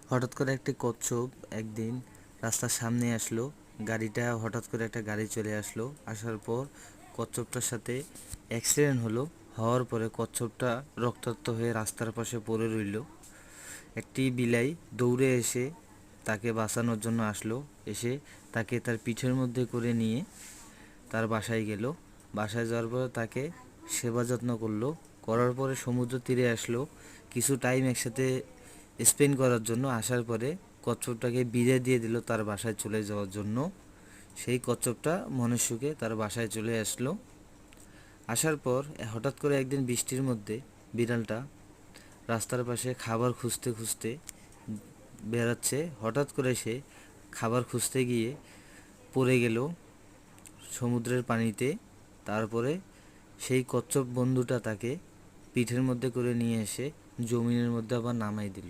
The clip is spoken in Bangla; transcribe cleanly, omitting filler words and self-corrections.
হঠাৎ করে একটি কচ্ছপ একদিন রাস্তার সামনে আসলো। গাড়িটা হঠাৎ করে একটা গাড়ি চলে আসলো। আসার পর কচ্ছপটার সাথে অ্যাক্সিডেন্ট হলো। হওয়ার পরে কচ্ছপটা রক্তাক্ত হয়ে রাস্তার পাশে পড়ে রইল। একটি বিলাই দৌড়ে এসে তাকে বাঁচানোর জন্য আসলো। এসে তাকে তার পিঠের মধ্যে করে নিয়ে তার বাসায় গেল। বাসায় যাওয়ার পর তাকে সেবা যত্ন করলো। করার পরে সমুদ্র তীরে আসলো কিছু টাইম একসাথে স্পেন্ড করার জন্য। আসার পরে কচ্ছপটাকে বিদায় দিয়ে দিল তার বাসায় চলে যাওয়ার জন্য। সেই কচ্ছপটা মনের সুখে তার বাসায় চলে আসলো। আসার পর হঠাৎ করে একদিন বৃষ্টির মধ্যে বিড়ালটা রাস্তার পাশে খাবার খুঁজতে খুঁজতে বেড়াচ্ছে। হঠাৎ করে সে খাবার খুঁজতে গিয়ে পড়ে গেল সমুদ্রের পানিতে। তারপরে সেই কচ্ছপ বন্ধুটা তাকে পিঠের মধ্যে করে নিয়ে এসে জমিনের মধ্যে আবার নামাই দিল।